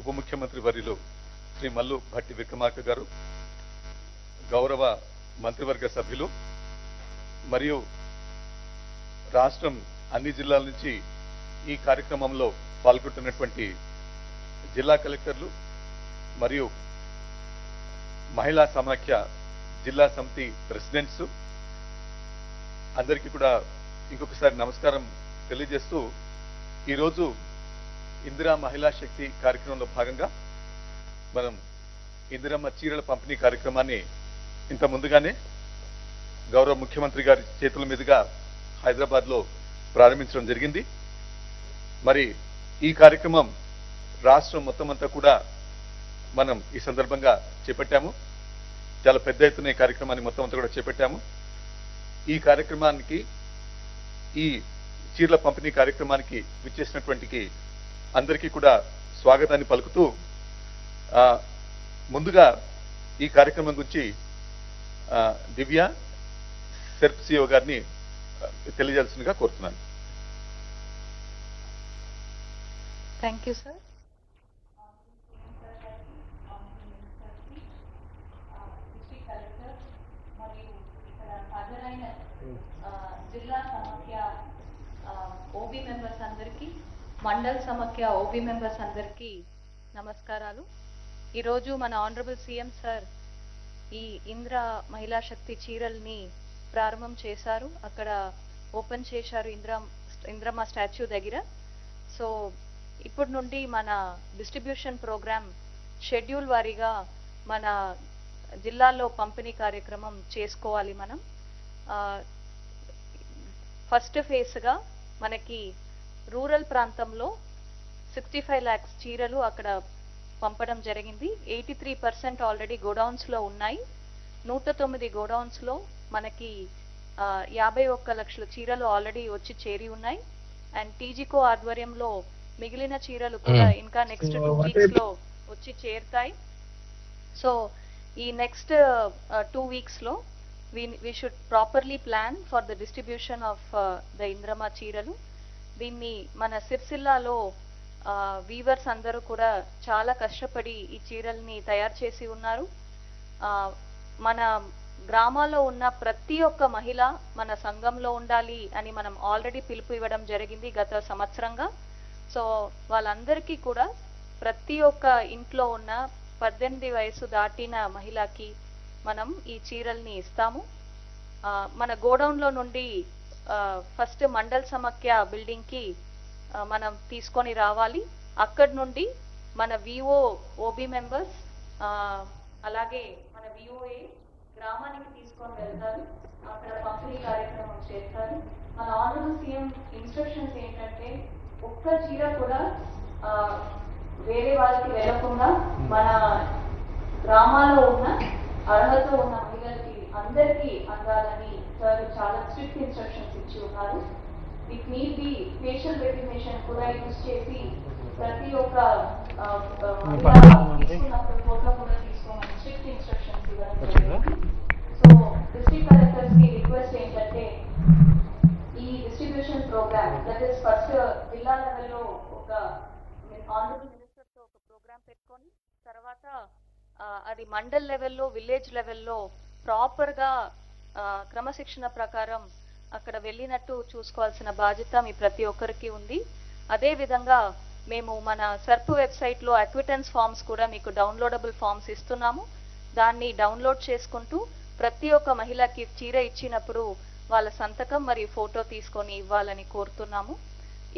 ఉప ముఖ్యమంత్రి వర్యులు శ్రీ మల్లు భట్టి విక్రమార్క గారు, గౌరవ మంత్రివర్గ సభ్యులు మరియు రాష్ట్రం అన్ని జిల్లాల నుంచి ఈ కార్యక్రమంలో పాల్గొంటున్నటువంటి జిల్లా కలెక్టర్లు మరియు మహిళా సమాఖ్య జిల్లా సమితి ప్రెసిడెంట్స్ అందరికీ కూడా ఇంకొకసారి నమస్కారం తెలియజేస్తూ, ఈరోజు ఇందిరా మహిళా శక్తి కార్యక్రమంలో భాగంగా మనం ఇందిరమ్మ చీరల పంపిణీ కార్యక్రమాన్ని ఇంత ముందుగానే గౌరవ ముఖ్యమంత్రి గారి చేతుల మీదుగా హైదరాబాద్ లో ప్రారంభించడం జరిగింది. మరి ఈ కార్యక్రమం రాష్ట్రం మొత్తం అంతా కూడా మనం ఈ సందర్భంగా చేపట్టాము. చాలా పెద్ద ఎత్తున ఈ కార్యక్రమాన్ని మొత్తం అంతా కూడా చేపట్టాము. ఈ కార్యక్రమానికి, ఈ చీరల పంపిణీ కార్యక్రమానికి విచ్చేసినటువంటి అందరికీ కూడా స్వాగతాన్ని పలుకుతూ, ముందుగా ఈ కార్యక్రమం గురించి దివ్య సెర్ప్ సిఓ గారిని తెలియజేయాల్సిందిగా కోరుతున్నాను. Thank you sir. జిల్లా సమాఖ్య ఓబీ మెంబర్స్ అందరికీ, మండల్ సమాఖ్య ఓబీ మెంబర్స్ అందరికీ నమస్కారాలు. ఈరోజు మన ఆనరబుల్ సీఎం సార్ ఈ ఇందిరా మహిళా శక్తి చీరల్ని ప్రారంభం చేశారు. అక్కడ ఓపెన్ చేశారు ఇందిరమ్మ స్టాచ్యూ దగ్గర. సో ఇప్పటి నుండి మన డిస్ట్రిబ్యూషన్ ప్రోగ్రామ్ షెడ్యూల్ వారీగా మన జిల్లాల్లో పంపిణీ కార్యక్రమం చేసుకోవాలి. మనం ఫస్ట్ ఫేజ్గా మనకి రూరల్ ప్రాంతంలో 65 lakhs చీరలు అక్కడ పంపడం జరిగింది. 83% ఆల్రెడీ గోడౌన్స్లో ఉన్నాయి. 109 గోడౌన్స్లో మనకి 51 లక్షల చీరలు ఆల్రెడీ వచ్చి చేరి ఉన్నాయి. అండ్ టీజీకో ఆధ్వర్యంలో మిగిలిన చీరలు కూడా ఇంకా నెక్స్ట్ 2 weeks లో వచ్చి చేరుతాయి. సో ఈ నెక్స్ట్ 2 weeks లో we should properly plan for the distribution of the Indiramma చీరలు. దీన్ని మన సిరిసిల్లాలో వీవర్స్ అందరూ కూడా చాలా కష్టపడి ఈ చీరల్ని తయారు చేసి ఉన్నారు. మన గ్రామాల్లో ఉన్న ప్రతి ఒక్క మహిళ మన సంఘంలో ఉండాలి అని మనం ఆల్రెడీ పిలుపు ఇవ్వడం జరిగింది గత సంవత్సరంగా. సో వాళ్ళందరికీ కూడా ప్రతి ఒక్క ఇంట్లో ఉన్న 18 వయసు దాటిన మహిళకి మనం ఈ చీరల్ని ఇస్తాము. మన గోడౌన్లో నుండి ఫస్ట్ మండల్ సమాఖ్య బిల్డింగ్కి మనం తీసుకొని రావాలి. అక్కడి నుండి మన విఓ ఓబీ మెంబర్స్ అలాగే మన విఓఏ గ్రామానికి తీసుకొని వెళ్తారు. అక్కడ పంపిణీ కార్యక్రమం చేస్తారు. మన ఆనరబుల్ సీఎం ఇన్స్ట్రక్షన్స్ ఏంటంటే, ఒక్క చీర కూడా వేరే వాళ్ళకి వెళ్ళకుండా మన గ్రామాల్లో ఉన్న అర్హత ఉన్న మహిళలకి అందరికీ అందాలని సార్ చాలా స్ట్రిక్ట్ ఇన్స్ట్రక్షన్స్ ఇచ్చి ఉన్నారు. It need be facial recognition కూడా యూజ్ చేసి ప్రతి ఒక్క తీసుకున్నప్పుడు ఫోటో కూడా తీసుకోమని స్ట్రిక్ట్ ఇన్స్ట్రక్షన్స్ ఇవ్వడం జరిగింది. సో డిస్ట్రిక్ట్ కలెక్టర్స్ కి రిక్వెస్ట్ ఏంటంటే, ఈ distribution programme that is first జిల్లా లెవెల్లో ఒక ఆనరబుల్ మినిస్టర్ తో ఒక ప్రోగ్రామ్ పెట్టుకొని, తర్వాత అది మండల్ లెవెల్లో, విలేజ్ లెవెల్లో ప్రాపర్గా క్రమశిక్షణ ప్రకారం అక్కడ వెళ్ళినట్టు చూసుకోవాల్సిన బాధ్యత మీ ప్రతి ఒక్కరికి ఉంది. అదే విధంగా మేము మన సర్ప్ వెబ్సైట్లో అక్విటెన్స్ ఫామ్స్ కూడా మీకు డౌన్లోడబుల్ ఫామ్స్ ఇస్తున్నాము. దాన్ని డౌన్లోడ్ చేసుకుంటూ ప్రతి ఒక్క మహిళకి చీర ఇచ్చినప్పుడు వాళ్ళ సంతకం మరియు ఫోటో తీసుకొని ఇవ్వాలని కోరుతున్నాము.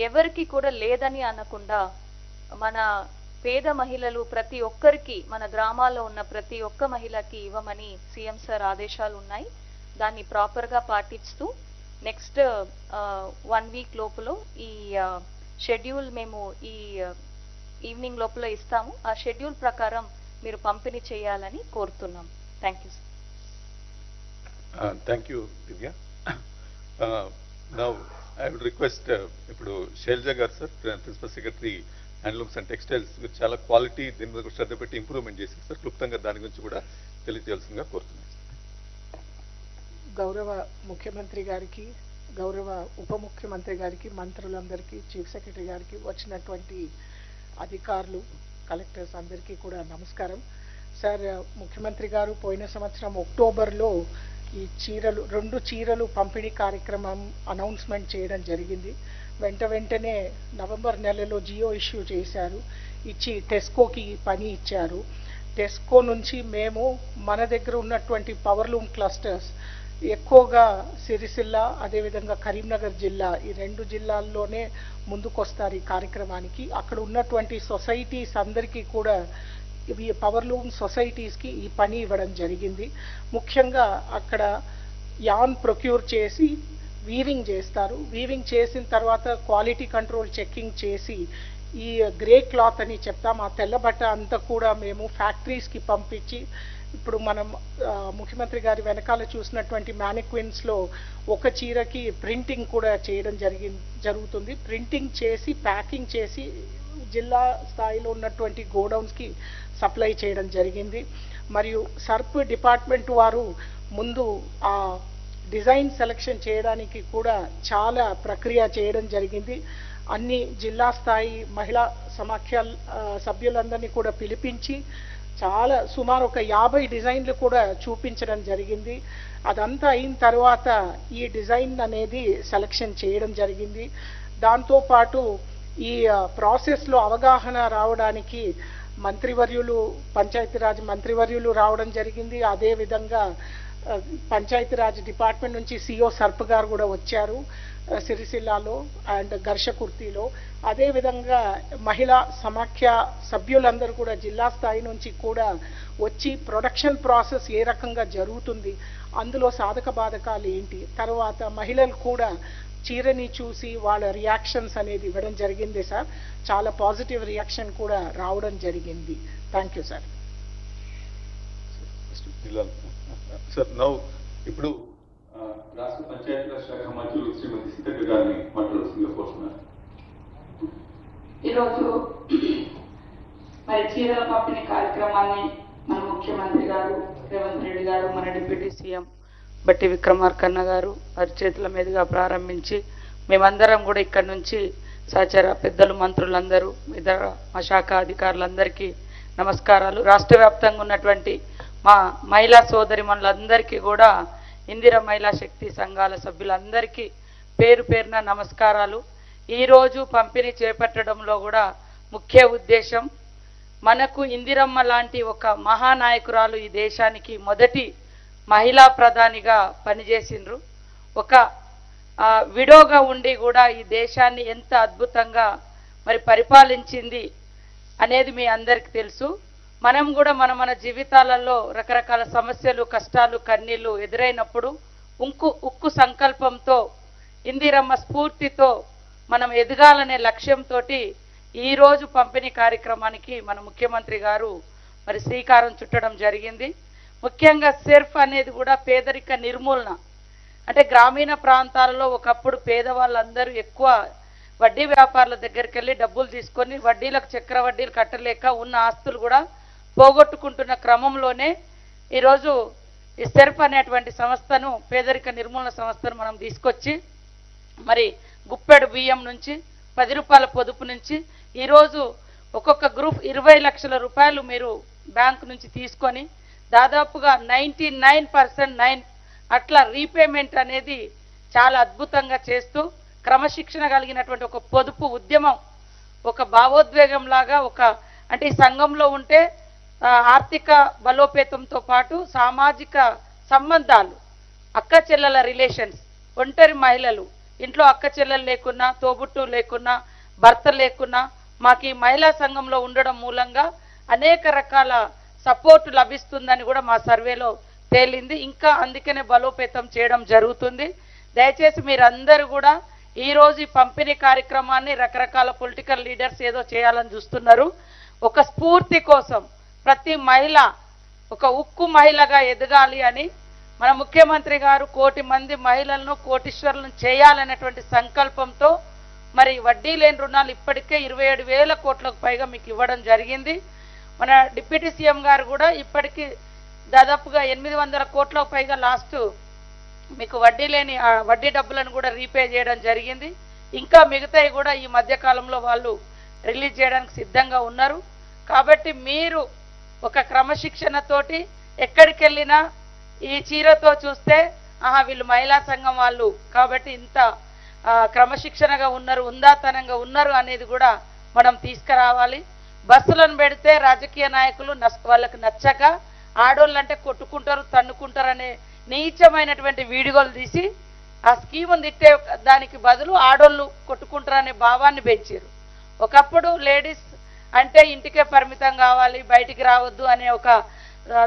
ఎవరికి కూడా లేదని అనకుండా మన పేద మహిళలు ప్రతి ఒక్కరికి, మన గ్రామాల్లో ఉన్న ప్రతి ఒక్క మహిళకి ఇవ్వమని సీఎం సార్ ఆదేశాలు ఉన్నాయి. దాన్ని ప్రాపర్గా పాటిస్తూ నెక్స్ట్ 1 week లోపల ఈ షెడ్యూల్ మేము ఈ ఈవినింగ్ లోపల ఇస్తాము. ఆ షెడ్యూల్ ప్రకారం మీరు పంపిణీ చేయాలని కోరుతున్నాం. Thank you sir. Thank you Divya. Now I would request ఇప్పుడు శైలజ గారు sir, principal secretary handlooms and textiles, మీరు చాలా క్వాలిటీ దీని మీద శ్రద్ధ పెట్టి ఇంప్రూవ్మెంట్ చేసింది సార్. క్లుప్తంగా దాని గురించి కూడా తెలియజేయాల్సిందిగా కోరుతున్నాను. గౌరవ ముఖ్యమంత్రి గారికి, గౌరవ ఉప ముఖ్యమంత్రి గారికి, మంత్రులందరికీ, చీఫ్ సెక్రటరీ గారికి, వచ్చినటువంటి అధికారులు, కలెక్టర్స్ అందరికీ కూడా నమస్కారం. సార్, ముఖ్యమంత్రి గారు పోయిన సంవత్సరం అక్టోబర్లో ఈ చీరలు 2 చీరలు పంపిణీ కార్యక్రమం అనౌన్స్మెంట్ చేయడం జరిగింది. వెంటనే నవంబర్ నెలలో జియో ఇష్యూ చేశారు, ఇచ్చి టెస్కోకి పని ఇచ్చారు. టెస్కో నుంచి మేము మన దగ్గర ఉన్నటువంటి పవర్లూమ్ క్లస్టర్స్ ఎక్కువగా సిరిసిల్ల, అదేవిధంగా కరీంనగర్ జిల్లా, ఈ 2 జిల్లాల్లోనే ముందుకొస్తారు ఈ కార్యక్రమానికి. అక్కడ ఉన్నటువంటి సొసైటీస్ అందరికీ కూడా ఇవి పవర్లూమ్ సొసైటీస్కి ఈ పని ఇవ్వడం జరిగింది. ముఖ్యంగా అక్కడ యాన్ ప్రొక్యూర్ చేసి వీవింగ్ చేస్తారు. వీవింగ్ చేసిన తర్వాత క్వాలిటీ కంట్రోల్ చెక్కింగ్ చేసి ఈ గ్రే క్లాత్ అని చెప్తాం, ఆ తెల్ల బట్ట అంతా కూడా మేము ఫ్యాక్టరీస్కి పంపించి, ఇప్పుడు మనం ముఖ్యమంత్రి గారి వెనకాల చూసినటువంటి మ్యానిక్విన్స్లో ఒక చీరకి ప్రింటింగ్ కూడా చేయడం జరుగుతుంది. ప్రింటింగ్ చేసి ప్యాకింగ్ చేసి జిల్లా స్థాయిలో ఉన్నటువంటి గోడౌన్స్కి సప్లై చేయడం జరిగింది. మరియు సర్ప్ డిపార్ట్మెంట్ వారు ముందు ఆ డిజైన్ సెలెక్షన్ చేయడానికి కూడా చాలా ప్రక్రియ చేయడం జరిగింది. అన్ని జిల్లా స్థాయి మహిళా సమాఖ్య సభ్యులందరినీ కూడా పిలిపించి చాలా సుమారు ఒక 50 డిజైన్లు కూడా చూపించడం జరిగింది. అదంతా అయిన తర్వాత ఈ డిజైన్ అనేది సెలెక్షన్ చేయడం జరిగింది. దాంతోపాటు ఈ ప్రాసెస్లో అవగాహన రావడానికి మంత్రివర్యులు, పంచాయతీరాజ్ మంత్రివర్యులు రావడం జరిగింది. అదేవిధంగా పంచాయతీరాజ్ డిపార్ట్మెంట్ నుంచి సిఓ సర్ప్ గారు కూడా వచ్చారు సిరిసిల్లాలో అండ్ ఘర్షకుర్తిలో. అదేవిధంగా మహిళా సమాఖ్య సభ్యులందరూ కూడా జిల్లా స్థాయి నుంచి కూడా వచ్చి ప్రొడక్షన్ ప్రాసెస్ ఏ రకంగా జరుగుతుంది, అందులో సాధక బాధకాలు ఏంటి, తర్వాత మహిళలు కూడా చీరని చూసి వాళ్ళ రియాక్షన్స్ అనేది ఇవ్వడం జరిగింది సార్. చాలా పాజిటివ్ రియాక్షన్ కూడా రావడం జరిగింది. Thank you sir. Sir, now ఇప్పుడు రాష్ట్ర పంచాయతీరాజ్ శాఖ మంత్రులు శ్రీమతి సీతక్క గారిని మాట్లాడుతుందిగా కోరుతున్నారు. ఈరోజు మరి చీరల పంపిణీ కార్యక్రమాన్ని మన ముఖ్యమంత్రి గారు రేవంత్ రెడ్డి గారు, మన డిప్యూటీ సీఎం బట్టి విక్రమార్కన్న గారు వారి చేతుల మీదుగా ప్రారంభించి మేమందరం కూడా ఇక్కడి నుంచి సహచర పెద్దలు, మంత్రులందరూ, ఇతర మా శాఖ అధికారులందరికీ నమస్కారాలు. రాష్ట్ర వ్యాప్తంగా ఉన్నటువంటి మా మహిళా సోదరిమణులందరికీ కూడా ఇందిరా మహిళా శక్తి సంఘాల సభ్యులందరికీ పేరు పేరున నమస్కారాలు. ఈరోజు పంపిణీ చేపట్టడంలో కూడా ముఖ్య ఉద్దేశం, మనకు ఇందిరమ్మ లాంటి ఒక మహానాయకురాలు ఈ దేశానికి మొదటి మహిళా ప్రధానిగా పనిచేసిండ్రు. ఒక విడోగా ఉండి కూడా ఈ దేశాన్ని ఎంత అద్భుతంగా మరి పరిపాలించింది అనేది మీ అందరికీ తెలుసు. మనం కూడా మన జీవితాలలో రకరకాల సమస్యలు, కష్టాలు, కన్నీళ్లు ఎదురైనప్పుడు ఉక్కు సంకల్పంతో, ఇందిరమ్మ స్ఫూర్తితో మనం ఎదగాలనే లక్ష్యంతో ఈరోజు పంపిణీ కార్యక్రమానికి మన ముఖ్యమంత్రి గారు మరి శ్రీకారం చుట్టడం జరిగింది. ముఖ్యంగా సెర్ఫ్ అనేది కూడా పేదరిక నిర్మూలన. అంటే గ్రామీణ ప్రాంతాలలో ఒకప్పుడు పేదవాళ్ళందరూ ఎక్కువ వడ్డీ వ్యాపారుల దగ్గరికి వెళ్ళి డబ్బులు తీసుకొని వడ్డీలకు చక్ర వడ్డీలు కట్టలేక ఉన్న ఆస్తులు కూడా పోగొట్టుకుంటున్న క్రమంలోనే ఈరోజు ఈ సెర్ఫ్ అనేటువంటి సంస్థను, పేదరిక నిర్మూలన సంస్థను మనం తీసుకొచ్చి మరి గుప్పెడు బియ్యం నుంచి 10 రూపాయల పొదుపు నుంచి ఈరోజు ఒక్కొక్క గ్రూప్ 20 లక్షల రూపాయలు మీరు బ్యాంకు నుంచి తీసుకొని దాదాపుగా 99% అట్లా రీపేమెంట్ అనేది చాలా అద్భుతంగా చేస్తూ క్రమశిక్షణ కలిగినటువంటి ఒక పొదుపు ఉద్యమం, ఒక భావోద్వేగం లాగా, అంటే ఈ సంఘంలో ఉంటే ఆర్థిక బలోపేతంతో పాటు సామాజిక సంబంధాలు, అక్క చెల్లెల రిలేషన్స్, ఒంటరి మహిళలు, ఇంట్లో అక్క చెల్లెలు లేకున్నా, తోబుట్టు లేకున్నా, భర్త లేకున్నా మాకు ఈ మహిళా సంఘంలో ఉండడం మూలంగా అనేక రకాల సపోర్ట్ లభిస్తుందని కూడా మా సర్వేలో తేలింది. ఇంకా అందుకనే బలోపేతం చేయడం జరుగుతుంది. దయచేసి మీరందరూ కూడా ఈరోజు ఈ పంపిణీ కార్యక్రమాన్ని రకరకాల పొలిటికల్ లీడర్స్ ఏదో చేయాలని చూస్తున్నారు. ఒక స్ఫూర్తి కోసం ప్రతి మహిళ ఒక ఉక్కు మహిళగా ఎదగాలి అని మన ముఖ్యమంత్రి గారు 1 కోటి మంది మహిళలను కోటీశ్వరులను చేయాలనేటువంటి సంకల్పంతో మరి వడ్డీ లేని రుణాలు ఇప్పటికే 27,000 కోట్లకు పైగా మీకు ఇవ్వడం జరిగింది. మన డిప్యూటీ సీఎం గారు కూడా ఇప్పటికీ దాదాపుగా 800 కోట్లకు పైగా లాస్ట్ మీకు వడ్డీ లేని వడ్డీ డబ్బులను కూడా రీపే చేయడం జరిగింది. ఇంకా మిగతాయి కూడా ఈ మధ్య కాలంలో వాళ్ళు రిలీజ్ చేయడానికి సిద్ధంగా ఉన్నారు. కాబట్టి మీరు ఒక క్రమశిక్షణతోటి ఎక్కడికి వెళ్ళినా ఈ చీరతో చూస్తే ఆహా వీళ్ళు మహిళా సంఘం వాళ్ళు కాబట్టి ఇంత క్రమశిక్షణగా ఉన్నారు, ఉందాతనంగా ఉన్నారు అనేది కూడా మనం తీసుకురావాలి. బస్సులను పెడితే రాజకీయ నాయకులు వాళ్ళకు నచ్చక ఆడోళ్ళంటే కొట్టుకుంటారు, తన్నుకుంటారు అనే నీచమైనటువంటి వీడియోలు తీసి ఆ స్కీమును తిట్టే దానికి బదులు ఆడోళ్ళు కొట్టుకుంటారనే భావాన్ని పెంచారు. ఒకప్పుడు లేడీస్ అంటే ఇంటికే పరిమితం కావాలి, బయటికి రావద్దు అనే ఒక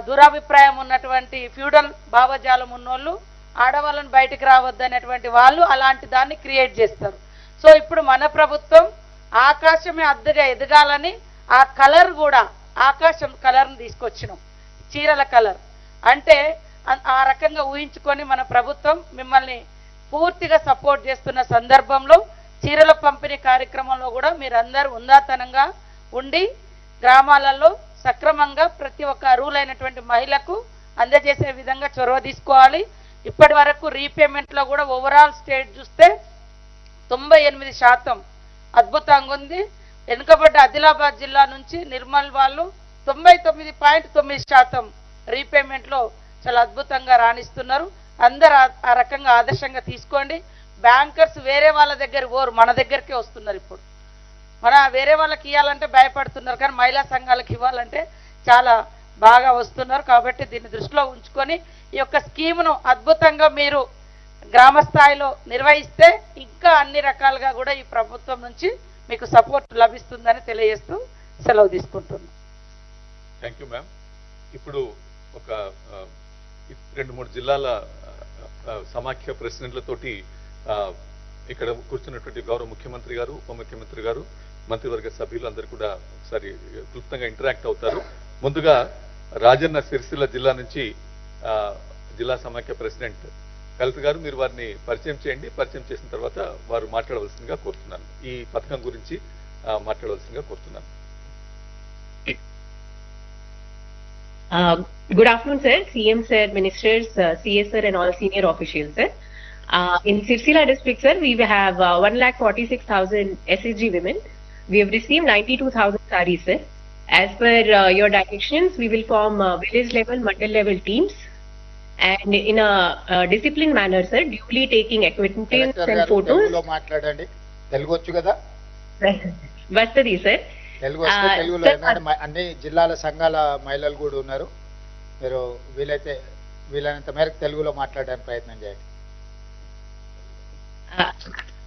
దురాభిప్రాయం ఉన్నటువంటి ఫ్యూడల్ భావజాలం ఉన్నోళ్ళు ఆడవాళ్ళని బయటికి రావద్దు అనేటువంటి వాళ్ళు అలాంటి దాన్ని క్రియేట్ చేస్తారు. సో ఇప్పుడు మన ప్రభుత్వం ఆకాశమే అద్దగా ఎదగాలని ఆ కలర్ కూడా ఆకాశం కలర్ని తీసుకొచ్చినాం, చీరల కలర్ అంటే ఆ రకంగా ఊహించుకొని మన ప్రభుత్వం మిమ్మల్ని పూర్తిగా సపోర్ట్ చేస్తున్న సందర్భంలో చీరల పంపిణీ కార్యక్రమంలో కూడా మీరందరూ ఉందాతనంగా ఉండి గ్రామాలలో సక్రమంగా ప్రతి ఒక్క అర్హులైనటువంటి మహిళకు అందజేసే విధంగా చొరవ తీసుకోవాలి. ఇప్పటి వరకు రీపేమెంట్లో కూడా ఓవరాల్ స్టేట్ చూస్తే 98% అద్భుతంగా ఉంది. వెనుకబడ్డ ఆదిలాబాద్ జిల్లా నుంచి నిర్మల్ వాళ్ళు 99.9% రీపేమెంట్లో చాలా అద్భుతంగా రాణిస్తున్నారు. అందరూ ఆ రకంగా ఆదర్శంగా తీసుకోండి. బ్యాంకర్స్ వేరే వాళ్ళ దగ్గర పోరు, మన దగ్గరికే వస్తున్నారు. ఇప్పుడు మన వేరే వాళ్ళకి ఇవ్వాలంటే భయపడుతున్నారు, కానీ మహిళా సంఘాలకు ఇవ్వాలంటే చాలా బాగా వస్తున్నారు. కాబట్టి దీన్ని దృష్టిలో ఉంచుకొని ఈ యొక్క స్కీమును అద్భుతంగా మీరు గ్రామ స్థాయిలో నిర్వహిస్తే ఇంకా అన్ని రకాలుగా కూడా ఈ ప్రభుత్వం నుంచి మీకు సపోర్ట్ లభిస్తుందని తెలియజేస్తూ సెలవు తీసుకుంటున్నాను. Thank you ma'am. ఇప్పుడు ఒక 2-3 జిల్లాల సమాఖ్య ప్రెసిడెంట్లతోటి ఇక్కడ కూర్చున్నటువంటి గౌరవ ముఖ్యమంత్రి గారు, ఉప ముఖ్యమంత్రి గారు, మంత్రివర్గ సభ్యులు అందరూ కూడా ఒకసారి క్లుప్తంగా ఇంటరాక్ట్ అవుతారు. ముందుగా రాజన్న సిరిసిల్ల జిల్లా నుంచి జిల్లా సమాఖ్య ప్రెసిడెంట్ కలెక్టర్ గారు, మీరు వారిని పరిచయం చేయండి. పరిచయం చేసిన తర్వాత వారు మాట్లాడవలసిందిగా కోరుతున్నాను, ఈ పథకం గురించి మాట్లాడవలసిందిగా కోరుతున్నాను. Good afternoon, sir. CM sir, ministers, CS sir, and all senior officials, sir. In Sirsila district, sir, we have 1,46,000 SSG women. We have received 92,000 sarees, sir. As per your directions, we will form village level, mandal level teams, and in a disciplined manner, sir, duly taking acquaintance and photos. మాట్లాడండి, తెలుగు వచ్చు కదా? వస్తది sir. Telugu వస్తే తెలుగులో అన్ని జిల్లాల సంఘాల మహిళలు కూడా ఉన్నారు. మీరు వీలైనంత మేరకు తెలుగులో మాట్లాడడానికి ప్రయత్నం చేయండి.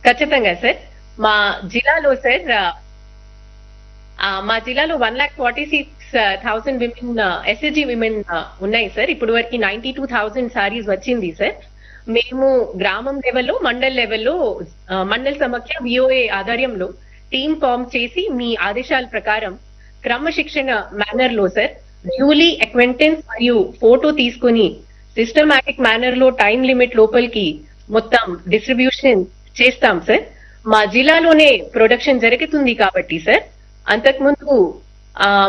ఖచ్చితంగా సార్. మా జిల్లాలో 1,46,000 విమెన్ ఎస్ఎస్జి విమెన్ ఉన్నాయి సార్. ఇప్పుడు వరకు 92,000 సారీస్ వచ్చింది సార్. మేము గ్రామం లెవెల్లో, మండల్ లెవెల్లో మండల్ సమాఖ్య విఓఏ ఆధ్వర్యంలో టీమ్ ఫామ్ చేసి మీ ఆదేశాల ప్రకారం క్రమశిక్షణ మేనర్ లో సార్ డ్యూలీ అక్వెంటెన్స్ మరియు ఫోటో తీసుకుని సిస్టమాటిక్ మేనర్ లో టైం లిమిట్ లోపలికి మొత్తం డిస్ట్రిబ్యూషన్ చేస్తాం సార్. మా జిల్లాలోనే ప్రొడక్షన్ జరుగుతుంది కాబట్టి సార్, అంతకుముందు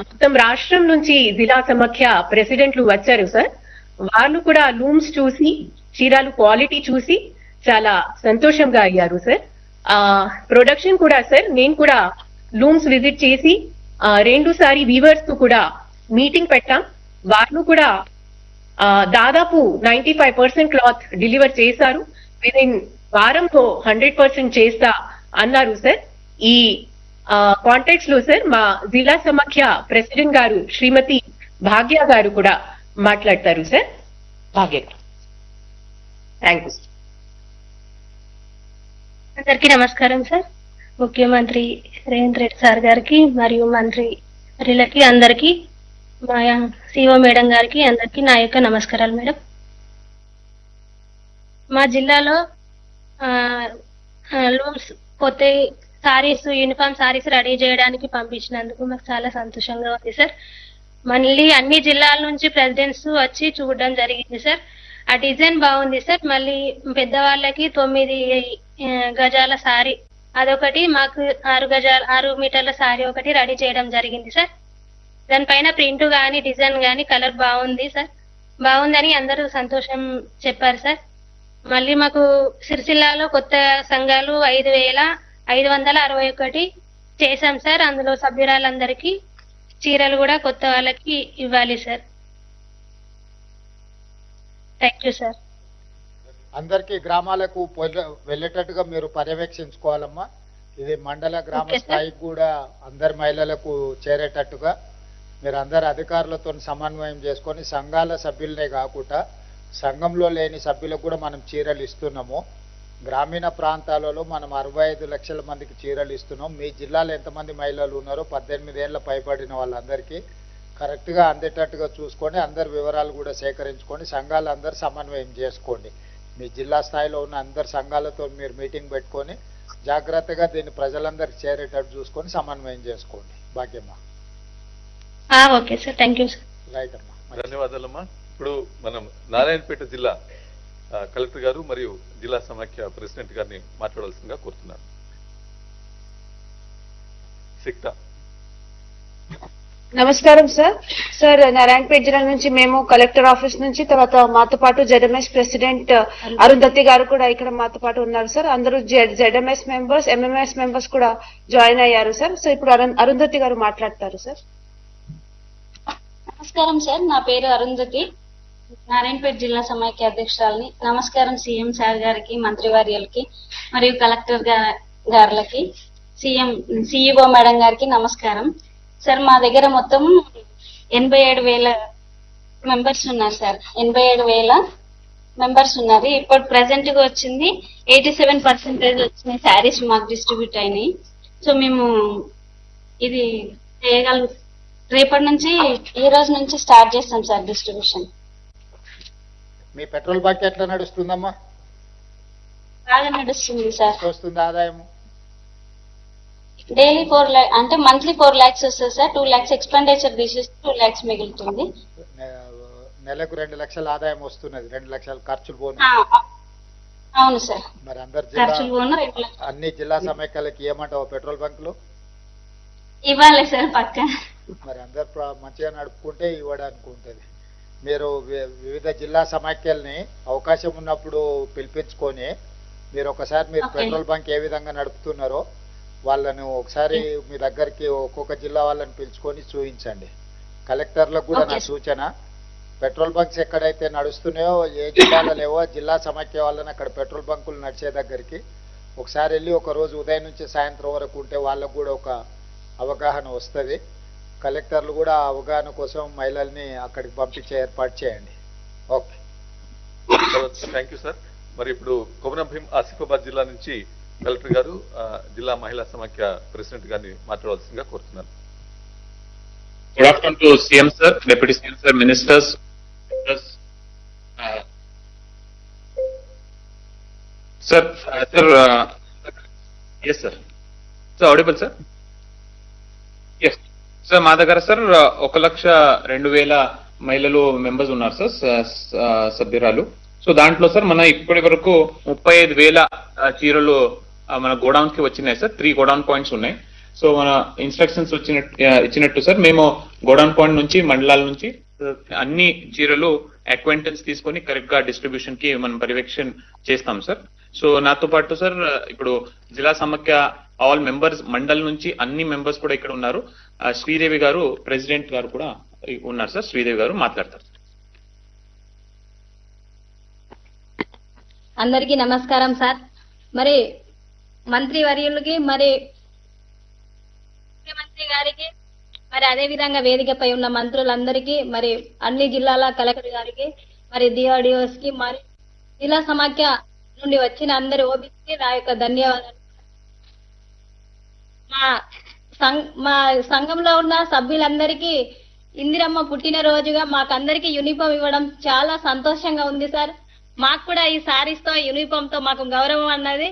మొత్తం రాష్ట్రం నుంచి జిల్లా సమాఖ్య ప్రెసిడెంట్లు వచ్చారు సార్. వాళ్ళు కూడా లూమ్స్ చూసి, చీరాలు క్వాలిటీ చూసి చాలా సంతోషంగా అయ్యారు సార్. ప్రొడక్షన్ కూడా సార్, నేను కూడా లూమ్స్ విజిట్ చేసి 2 సారి వీవర్స్ తో కూడా మీటింగ్ పెట్టాం. వాళ్ళు కూడా దాదాపు 95% క్లాత్ డెలివర్ చేశారు. విదిన్ వారంలో 100% చేస్తా అన్నారు సార్. ఈ కాంటాక్ట్స్ లో సార్ మా జిల్లా సమాఖ్య ప్రెసిడెంట్ గారు శ్రీమతి భాగ్య గారు కూడా మాట్లాడతారు సార్. Bhagya, thank you. అందరికీ నమస్కారం సార్. ముఖ్యమంత్రి రేవంత్ రెడ్డి సార్ గారికి మరియు మంత్రులకి అందరికీ, మా సిఓ మేడం గారికి అందరికీ నా యొక్క నమస్కారాలు మేడం. మా జిల్లాలో లూమ్స్ కొత్త సారీస్, యూనిఫామ్ సారీస్ రెడీ చేయడానికి పంపించినందుకు మాకు చాలా సంతోషంగా ఉంది సార్. మళ్ళీ అన్ని జిల్లాల నుంచి ప్రెసిడెంట్స్ వచ్చి చూడడం జరిగింది సార్. ఆ డిజైన్ బాగుంది సార్. మళ్ళీ పెద్దవాళ్ళకి 9 గజాల సారీ అదొకటి, మాకు 6 మీటర్ల సారీ ఒకటి రెడీ చేయడం జరిగింది సార్. దానిపైన ప్రింట్ కానీ డిజైన్ కానీ కలర్ బాగుంది సార్. బాగుందని అందరూ సంతోషం చెప్పారు సార్. మళ్ళీ మాకు సిరిసిల్లాలో కొత్త సంఘాలు 5,561 చేశాం సార్. అందులో సభ్యురాలందరికీ చీరలు కూడా కొత్త వాళ్ళకి ఇవ్వాలి సార్. Thank you sir. అందరికీ గ్రామాలకు వెళ్ళేటట్టుగా మీరు పర్యవేక్షించుకోవాలమ్మా. ఇది మండల గ్రామ ఓకే సార్. స్థాయికి కూడా అందరి మహిళలకు చేరేటట్టుగా మీరు అందరు అధికారులతో సమన్వయం చేసుకొని సంఘాల సభ్యులనే కాకుండా సంఘంలో లేని సభ్యులకు కూడా మనం చీరలు ఇస్తున్నాము. గ్రామీణ ప్రాంతాలలో మనం 65 లక్షల మందికి చీరలు ఇస్తున్నాం. మీ జిల్లాలో ఎంతమంది మహిళలు ఉన్నారో 18 ఏళ్ళ పైబడిన వాళ్ళందరికీ కరెక్ట్గా అందేటట్టుగా చూసుకొని అందరి వివరాలు కూడా సేకరించుకొని సంఘాలు అందరు సమన్వయం చేసుకోండి. మీ జిల్లా స్థాయిలో ఉన్న అందరు సంఘాలతో మీరు మీటింగ్ పెట్టుకొని జాగ్రత్తగా దీన్ని ప్రజలందరికీ చేరేటట్టు చూసుకొని సమన్వయం చేసుకోండి. భాగ్యమ్మా. Okay sir. Thank you sir. Right అమ్మా. ధన్యవాదాలమ్మా. ఇప్పుడు మనం నారాయణపేట జిల్లా కలెక్టర్ గారు మరియు జిల్లా సమాఖ్య ప్రెసిడెంట్ గారిని మాట్లాడాల్సిందిగా కోరుతున్నాను. సిక్తా. నమస్కారం సార్. సార్ నారాయణపేట జిల్లా నుంచి మేము కలెక్టర్ ఆఫీస్ నుంచి, తర్వాత మాతో పాటు జెడ్ఎంఎస్ ప్రెసిడెంట్ అరుంధతి గారు కూడా ఇక్కడ మాతో పాటు ఉన్నారు సార్. అందరూ జెడ్ఎంఎస్ మెంబర్స్, ఎంఎంఎస్ మెంబర్స్ కూడా జాయిన్ అయ్యారు సార్. సో ఇప్పుడు అరుంధతి గారు మాట్లాడతారు సార్. నమస్కారం సార్, నా పేరు అరుంధతి, నారాయణపేట జిల్లా సమైక్య అధ్యక్షురాలని. నమస్కారం సీఎం సార్ గారికి, మంత్రివర్యులకి మరియు కలెక్టర్ గారులకి, సిఇఓ మేడం గారికి నమస్కారం సార్. మా దగ్గర మొత్తం 87,000 మెంబర్స్ ఉన్నారు సార్. 87,000 మెంబర్స్ ఉన్నారు. ఇప్పుడు ప్రెసెంట్ గా వచ్చింది 87% వచ్చినాయి శారీస్ మాకు డిస్ట్రిబ్యూట్ అయినాయి. సో మేము ఇది రేపటి నుంచి, ఈ రోజు నుంచి స్టార్ట్ చేస్తాం సార్ డిస్ట్రిబ్యూషన్. మీ పెట్రోల్ బంక్ ఎట్లా నడుస్తుందమ్మా? బాగా నడుస్తుంది సార్. వస్తుంది ఆదాయం? డైలీ 4 lakhs అంటే మంత్లీ 4 lakhs వస్తుంది సార్. 2 lakhs ఎక్స్పెండిచర్ తీసేసి 2 lakhs మిగులుతుంది. నెలకు 2 లక్షల ఆదాయం వస్తున్నది, 2 లక్షల ఖర్చులు పోను. అవును సార్. మరి అందరు ఖర్చులు పోను 2 lakhs. అన్ని జిల్లా సమైక్యాలకి ఏమంటావు పెట్రోల్ బంకులు? ఇవ్వాలి సార్ పక్క. మరి అందరు మంచిగా నడుపుకుంటే ఇవ్వడానికి ఉంటుంది. మీరు వివిధ జిల్లా సమైక్యాలని అవకాశం ఉన్నప్పుడు పిలిపించుకొని మీరు ఒకసారి మీరు పెట్రోల్ బంక్ ఏ విధంగా నడుపుతున్నారో వాళ్ళను ఒకసారి మీ దగ్గరికి ఒక్కొక్క జిల్లా వాళ్ళని పిలుచుకొని చూపించండి. కలెక్టర్లకు కూడా నా సూచన, పెట్రోల్ బంక్స్ ఎక్కడైతే నడుస్తున్నాయో, ఏ జిల్లాలో లేవో జిల్లా సమైక్య వాళ్ళని అక్కడ పెట్రోల్ బంకులు నడిచే దగ్గరికి ఒకసారి వెళ్ళి ఒక రోజు ఉదయం నుంచి సాయంత్రం వరకు ఉంటే వాళ్ళకు కూడా ఒక అవగాహన వస్తుంది. కలెక్టర్లు కూడా అవగాహన కోసం మహిళల్ని అక్కడికి పంపించే ఏర్పాటు చేయండి. Okay, thank you sir. మరి ఇప్పుడు కొమరం భీం ఆసిఫాబాద్ జిల్లా నుంచి కలెక్టర్ గారు జిల్లా మహిళా సమాఖ్య ప్రెసిడెంట్ గారిని మాట్లాడవలసిందిగా కోరుతున్నాను. Good afternoon to CM sir, deputy CM sir, ministers. Sir yes sir, sir audible sir? Yes sir, మా దగ్గర సార్ 1,02,000 మహిళలు మెంబర్స్ ఉన్నారు సార్, సభ్యురాలు. సో దాంట్లో సార్ మన ఇప్పటి వరకు 35,000 చీరలు మన గోడౌన్స్ కి వచ్చినాయి సార్. 3 గోడౌన్ పాయింట్స్ ఉన్నాయి. సో మన ఇన్స్ట్రక్షన్స్ ఇచ్చినట్టు సార్ మేము గోడౌన్ పాయింట్ నుంచి మండలాల నుంచి అన్ని చీరలు అక్వైంటెన్స్ తీసుకొని కరెక్ట్ గా డిస్ట్రిబ్యూషన్ కి మనం పర్యవేక్షణ చేస్తాం సార్. సో నాతో పాటు సార్ ఇప్పుడు జిల్లా సమాఖ్య ఆల్ మెంబర్స్ మండల్ నుంచి అన్ని మెంబర్స్ కూడా ఇక్కడ ఉన్నారు. శ్రీదేవి గారు ప్రెసిడెంట్ గారు కూడా ఉన్నారు సార్. శ్రీదేవి గారు మాట్లాడతారు. అందరికీ నమస్కారం సార్. మరి మంత్రి వర్యులకి, మరి ముఖ్యమంత్రి గారికి, మరి అదే విధంగా వేదికపై ఉన్న మంత్రులందరికీ, మరి అన్ని జిల్లాల కలెక్టర్ గారికి, మరి డిఆర్డిఓస్ కి, మరి జిల్లా సమాఖ్య నుండి వచ్చిన అందరి ఓబీసీకి నా యొక్క ధన్యవాదాలు. మా సంఘంలో ఉన్న సభ్యులందరికీ ఇందిరమ్మ పుట్టినరోజుగా మాకందరికి యూనిఫామ్ ఇవ్వడం చాలా సంతోషంగా ఉంది సార్. మాకు కూడా ఈ సారీస్ తో యూనిఫామ్ తో మాకు గౌరవం అన్నది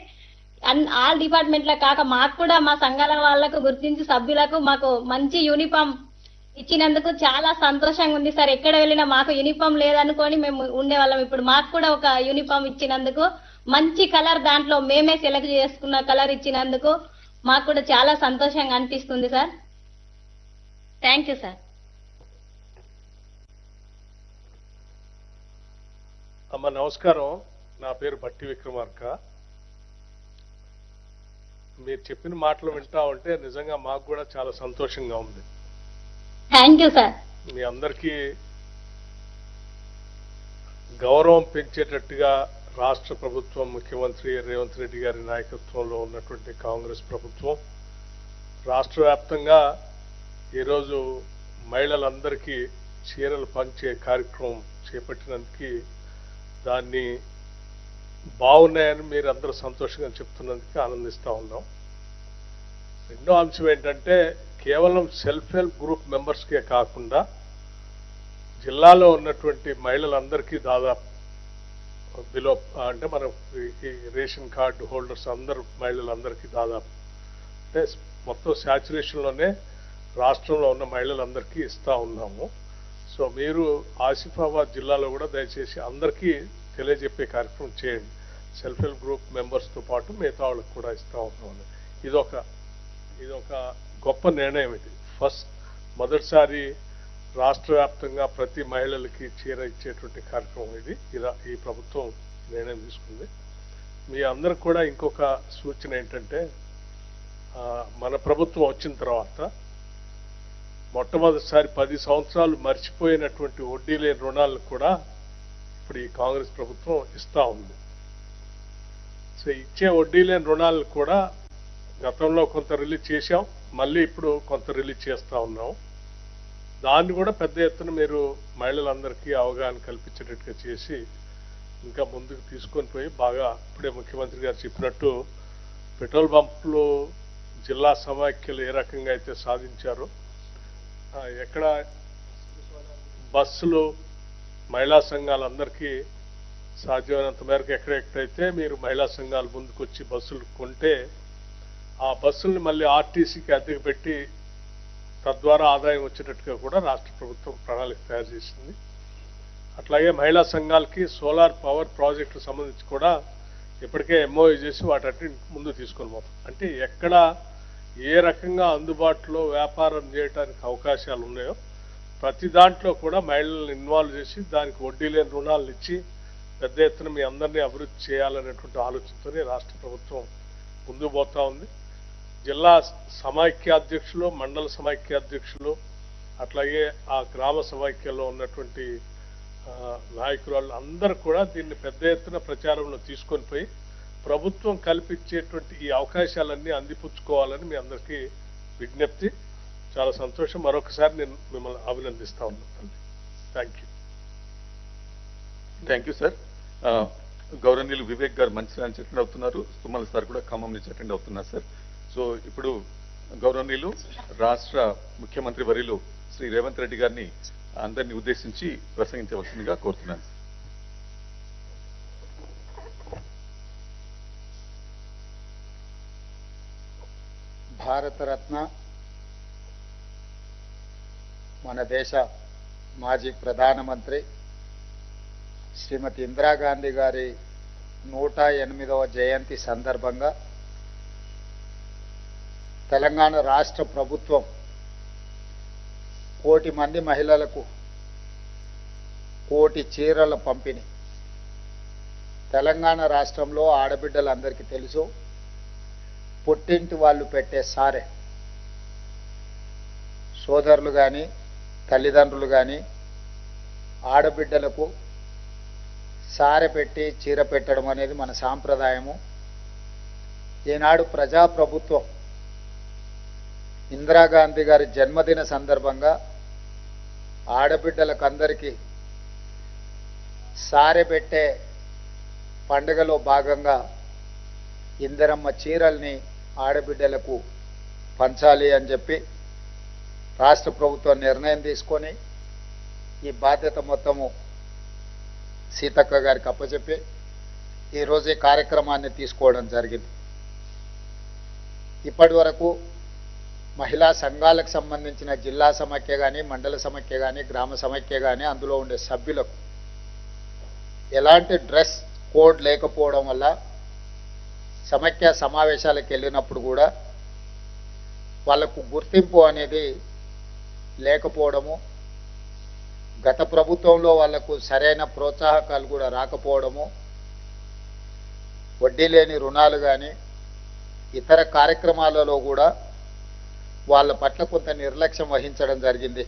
ఆల్ డిపార్ట్మెంట్ల కాక మాకు కూడా మా సంఘాల వాళ్లకు గుర్తించి సభ్యులకు మాకు మంచి యూనిఫామ్ ఇచ్చినందుకు చాలా సంతోషంగా ఉంది సార్. ఎక్కడ వెళ్ళినా మాకు యూనిఫామ్ లేదనుకొని మేము ఉండేవాళ్ళం. ఇప్పుడు మాకు కూడా ఒక యూనిఫామ్ ఇచ్చినందుకు, మంచి కలర్ దాంట్లో మేమే సెలెక్ట్ చేసుకున్న కలర్ ఇచ్చినందుకు మాకు కూడా చాలా సంతోషంగా అనిపిస్తుంది సార్. Thank you sir. అమ్మ నమస్కారం, నా పేరు బట్టి విక్రమార్క. మీరు చెప్పిన మాటలు వింటా ఉంటే నిజంగా మాకు కూడా చాలా సంతోషంగా ఉంది. Thank you sir. మీ అందరికీ గౌరవం పెంచేటట్టుగా రాష్ట్ర ప్రభుత్వం, ముఖ్యమంత్రి రేవంత్ రెడ్డి గారి నాయకత్వంలో ఉన్నటువంటి కాంగ్రెస్ ప్రభుత్వం రాష్ట్ర వ్యాప్తంగా ఈరోజు మహిళలందరికీ చీరలు పంచే కార్యక్రమం చేపట్టినందుకు దాన్ని బాగున్నాయని మీరు అందరూ సంతోషంగా చెప్తున్నందుకు ఆనందిస్తూ ఉన్నాం. రెండో అంశం ఏంటంటే కేవలం సెల్ఫ్ హెల్ప్ గ్రూప్ మెంబర్స్కే కాకుండా జిల్లాలో ఉన్నటువంటి మహిళలందరికీ దాదాపు బిలో అంటే మన రేషన్ కార్డు హోల్డర్స్ అందరు మహిళలందరికీ దాదాపు అంటే మొత్తం శాచ్యురేషన్లోనే రాష్ట్రంలో ఉన్న మహిళలందరికీ ఇస్తూ ఉన్నాము. సో మీరు ఆసిఫాబాద్ జిల్లాలో కూడా దయచేసి అందరికీ తెలియజెప్పే కార్యక్రమం చేయండి. సెల్ఫ్ హెల్ప్ గ్రూప్ మెంబర్స్తో పాటు మిగతా వాళ్ళకి కూడా ఇస్తూ ఉన్నాము. ఇదొక గొప్ప నిర్ణయం. ఇది మొదటిసారి రాష్ట్ర వ్యాప్తంగా ప్రతి మహిళలకి చీర ఇచ్చేటువంటి కార్యక్రమం ఇది. ఈ ప్రభుత్వం నిర్ణయం తీసుకుంది. మీ అందరికి కూడా ఇంకొక సూచన ఏంటంటే మన ప్రభుత్వం వచ్చిన తర్వాత మొట్టమొదటిసారి 10 సంవత్సరాలు మర్చిపోయినటువంటి వడ్డీ లేని రుణాలను కూడా ఇప్పుడు ఈ కాంగ్రెస్ ప్రభుత్వం ఇస్తూ ఉంది. సో ఇచ్చే వడ్డీ లేని రుణాలను కూడా గతంలో కొంత రిలీజ్ చేశాం, మళ్ళీ ఇప్పుడు కొంత రిలీజ్ చేస్తూ ఉన్నాం. దాన్ని కూడా పెద్ద ఎత్తున మీరు మహిళలందరికీ అవగాహన కల్పించేటట్టుగా చేసి ఇంకా ముందుకు తీసుకొని పోయి బాగా ఇప్పుడే ముఖ్యమంత్రి గారు చెప్పినట్టు పెట్రోల్ బంపులు జిల్లా సమాఖ్యలు ఏ రకంగా అయితే సాధించారో ఎక్కడ బస్సులు మహిళా సంఘాలందరికీ సాధ్యమైనంత మేరకు ఎక్కడెక్కడైతే మీరు మహిళా సంఘాలు ముందుకొచ్చి బస్సులు కొంటే ఆ బస్సుల్ని మళ్ళీ ఆర్టీసీకి అద్దెకు పెట్టి తద్వారా ఆదాయం వచ్చేటట్టుగా కూడా రాష్ట్ర ప్రభుత్వం ప్రణాళిక తయారు చేసింది. అట్లాగే మహిళా సంఘాలకి సోలార్ పవర్ ప్రాజెక్టులకు సంబంధించి కూడా ఇప్పటికే ఎంఓయూ చేసి వాటి ముందు తీసుకొని పోతాం. అంటే ఎక్కడ ఏ రకంగా అందుబాటులో వ్యాపారం చేయడానికి అవకాశాలు ఉన్నాయో ప్రతి దాంట్లో కూడా మహిళలను ఇన్వాల్వ్ చేసి దానికి వడ్డీ లేని రుణాలను ఇచ్చి పెద్ద ఎత్తున మీ అందరినీ అభివృద్ధి చేయాలనేటువంటి ఆలోచనతోనే రాష్ట్ర ప్రభుత్వం ముందుకు పోతా ఉంది. జిల్లా సమైక్యాధ్యక్షులు, మండల సమైక్యాధ్యక్షులు, అట్లాగే ఆ గ్రామ సమైక్యలో ఉన్నటువంటి నాయకురాళ్ళు అందరూ కూడా దీన్ని పెద్ద ఎత్తున ప్రచారంలో తీసుకొని పోయి ప్రభుత్వం కల్పించేటువంటి ఈ అవకాశాలన్నీ అందిపుచ్చుకోవాలని మీ అందరికీ విజ్ఞప్తి. చాలా సంతోషం. మరొకసారి నేను మిమ్మల్ని అభినందిస్తా ఉన్నాను. Thank you sir. గౌరవనీయులు వివేక్ గారు మంచిర్యాల నుంచి అటెండ్ అవుతున్నారు, తుమ్మల సార్ కూడా ఖమ్మం నుంచి అటెండ్ అవుతున్నారు సార్. సో ఇప్పుడు గౌరవనీయులు రాష్ట్ర ముఖ్యమంత్రి వర్యులు శ్రీ రేవంత్ రెడ్డి గారిని అందరినీ ఉద్దేశించి ప్రసంగించవలసిందిగా కోరుతున్నాను. భారతరత్న మన దేశ మాజీ ప్రధానమంత్రి శ్రీమతి ఇందిరాగాంధీ గారి 108వ జయంతి సందర్భంగా తెలంగాణ రాష్ట్ర ప్రభుత్వం 1 కోటి మంది మహిళలకు 1 కోటి చీరల పంపిణీ. తెలంగాణ రాష్ట్రంలో ఆడబిడ్డలందరికీ తెలుసు, పుట్టింటి వాళ్ళు పెట్టే సారె, సోదరులు కానీ తల్లిదండ్రులు కానీ ఆడబిడ్డలకు సారె పెట్టి చీర పెట్టడం అనేది మన సాంప్రదాయము. ఈనాడు ప్రజాప్రభుత్వం ఇందిరాగాంధీ గారి జన్మదిన సందర్భంగా ఆడబిడ్డలకు అందరికీ సారె పెట్టే పండుగలో భాగంగా ఇందిరమ్మ చీరల్ని ఆడబిడ్డలకు పంచాలి అని చెప్పి రాష్ట్ర ప్రభుత్వం నిర్ణయం తీసుకొని ఈ బాధ్యత మొత్తము సీతక్క గారికి అప్పచెప్పి ఈరోజు ఈ కార్యక్రమాన్ని తీసుకోవడం జరిగింది. ఇప్పటి వరకు మహిళా సంఘాలకు సంబంధించిన జిల్లా సమైక్య కానీ, మండల సమైక్య కానీ, గ్రామ సమైక్య కానీ అందులో ఉండే సభ్యులకు ఎలాంటి డ్రెస్ కోడ్ లేకపోవడం వల్ల సమైక్య సమావేశాలకు వెళ్ళినప్పుడు కూడా వాళ్లకు గుర్తింపు అనేది లేకపోవడము, గత ప్రభుత్వంలో వాళ్లకు సరైన ప్రోత్సాహకాలు కూడా రాకపోవడము, వడ్డీ లేని రుణాలు కానీ ఇతర కార్యక్రమాలలో కూడా వాళ్ళ పట్ల కొంత నిర్లక్ష్యం వహించడం జరిగింది.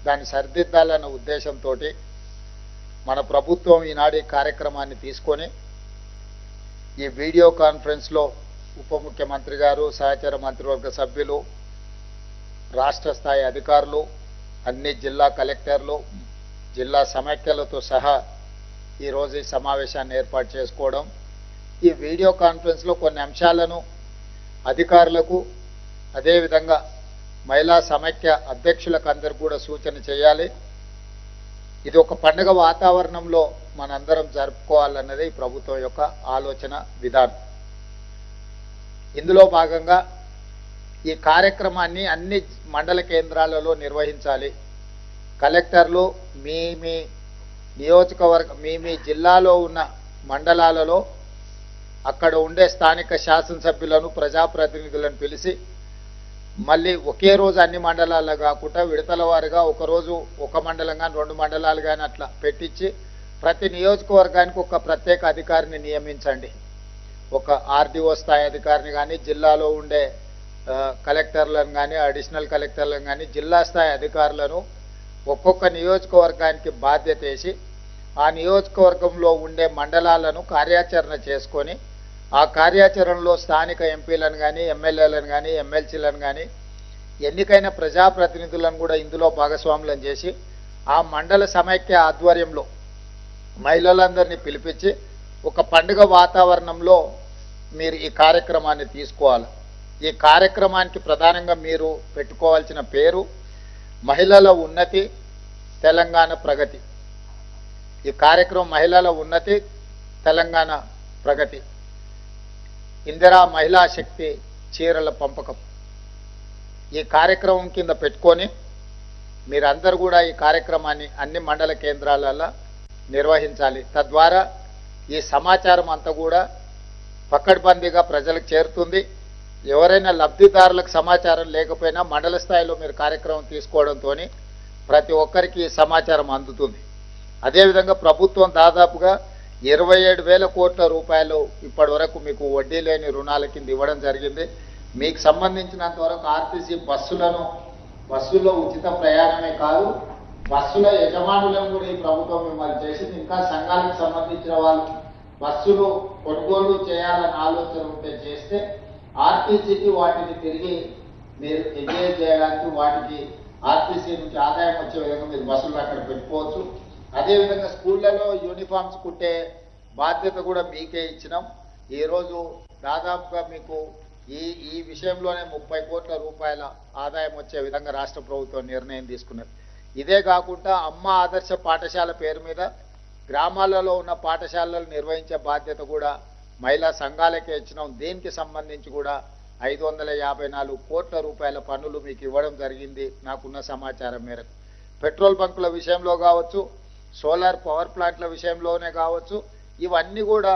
దాన్ని సరిదిద్దాలన్న ఉద్దేశంతో మన ప్రభుత్వం ఈనాడు ఈ కార్యక్రమాన్ని తీసుకొని ఈ వీడియో కాన్ఫరెన్స్లో ఉప ముఖ్యమంత్రి గారు, సహచర మంత్రివర్గ సభ్యులు, రాష్ట్ర స్థాయి అధికారులు, అన్ని జిల్లా కలెక్టర్లు, జిల్లా సమైక్యలతో సహా ఈరోజు ఈ సమావేశాన్ని ఏర్పాటు చేసుకోవడం, ఈ వీడియో కాన్ఫరెన్స్లో కొన్ని అంశాలను అధికారులకు అదేవిధంగా మహిళా సమైక్య అధ్యక్షులకు అందరూ కూడా సూచన చేయాలి. ఇది ఒక పండుగ వాతావరణంలో మనందరం జరుపుకోవాలన్నది ఈ ప్రభుత్వం యొక్క ఆలోచన విధానం. ఇందులో భాగంగా ఈ కార్యక్రమాన్ని అన్ని మండల కేంద్రాలలో నిర్వహించాలి. కలెక్టర్లు మీ మీ నియోజకవర్గ మీ జిల్లాలో ఉన్న మండలాలలో అక్కడ ఉండే స్థానిక శాసనసభ్యులను, ప్రజాప్రతినిధులను పిలిచి మళ్ళీ ఒకే రోజు అన్ని మండలాల్లో కాకుండా విడతల వారిగా ఒకరోజు ఒక మండలం కానీ 2 మండలాలు కానీ అట్లా పెట్టించి ప్రతి నియోజకవర్గానికి ఒక ప్రత్యేక అధికారిని నియమించండి. ఒక ఆర్డీఓ స్థాయి అధికారిని కానీ, జిల్లాలో ఉండే కలెక్టర్లను కానీ, అడిషనల్ కలెక్టర్లను కానీ, జిల్లా స్థాయి అధికారులను ఒక్కొక్క నియోజకవర్గానికి బాధ్యత వేసి ఆ నియోజకవర్గంలో ఉండే మండలాలను కార్యాచరణ చేసుకొని ఆ కార్యాచరణలో స్థానిక ఎంపీలను కానీ, ఎమ్మెల్యేలను కానీ, ఎమ్మెల్సీలను కానీ, ఎన్నికైన ప్రజాప్రతినిధులను కూడా ఇందులో భాగస్వాములను చేసి ఆ మండల సమైక్య ఆధ్వర్యంలో మహిళలందరినీ పిలిపించి ఒక పండుగ వాతావరణంలో మీరు ఈ కార్యక్రమాన్ని తీసుకోవాలి. ఈ కార్యక్రమానికి ప్రధానంగా మీరు పెట్టుకోవాల్సిన పేరు మహిళల ఉన్నతి, తెలంగాణ ప్రగతి. ఈ కార్యక్రమం మహిళల ఉన్నతి, తెలంగాణ ప్రగతి, ఇందిరా మహిళా శక్తి చీరల పంపకం. ఈ కార్యక్రమం కింద పెట్టుకొని మీరందరూ కూడా ఈ కార్యక్రమాన్ని అన్ని మండల కేంద్రాలలో నిర్వహించాలి. తద్వారా ఈ సమాచారం అంతా కూడా పకడ్బందీగా ప్రజలకు చేరుతుంది. ఎవరైనా లబ్ధిదారులకు సమాచారం లేకపోయినా మండల స్థాయిలో మీరు కార్యక్రమం తీసుకోవడంతో ప్రతి ఒక్కరికి ఈ సమాచారం అందుతుంది. అదేవిధంగా ప్రభుత్వం దాదాపుగా 27,000 కోట్ల రూపాయలు ఇప్పటి వరకు మీకు వడ్డీ లేని రుణాల కింద ఇవ్వడం జరిగింది. మీకు సంబంధించినంత వరకు ఆర్టీసీ బస్సుల్లో ఉచిత ప్రయాణమే కాదు, బస్సుల యజమానులను కూడా ఈ ప్రభుత్వం మిమ్మల్ని చేసింది. ఇంకా సంఘాలకు సంబంధించిన వాళ్ళు బస్సులు కొనుగోలు చేయాలని ఆలోచన ఉంటే చేస్తే ఆర్టీసీకి వాటిని తిరిగి మీరు ఎంజాయ్ చేయడానికి వాటికి ఆర్టీసీ నుంచి ఆదాయం వచ్చే విధంగా మీరు బస్సులు అక్కడ పెట్టుకోవచ్చు. అదేవిధంగా స్కూళ్లలో యూనిఫామ్స్ కుట్టే బాధ్యత కూడా మీకే ఇచ్చినాం. ఈరోజు దాదాపుగా మీకు ఈ విషయంలోనే 30 కోట్ల రూపాయల ఆదాయం వచ్చే విధంగా రాష్ట్ర ప్రభుత్వం నిర్ణయం తీసుకున్నది. ఇదే కాకుండా అమ్మ ఆదర్శ పాఠశాల పేరు మీద గ్రామాలలో ఉన్న పాఠశాలలు నిర్వహించే బాధ్యత కూడా మహిళా సంఘాలకే ఇచ్చినాం. దీనికి సంబంధించి కూడా 554 కోట్ల రూపాయల పన్నులు మీకు ఇవ్వడం జరిగింది నాకున్న సమాచారం మేరకు. పెట్రోల్ బంకుల విషయంలో కావచ్చు, సోలార్ పవర్ ప్లాంట్ల విషయంలోనే కావచ్చు, ఇవన్నీ కూడా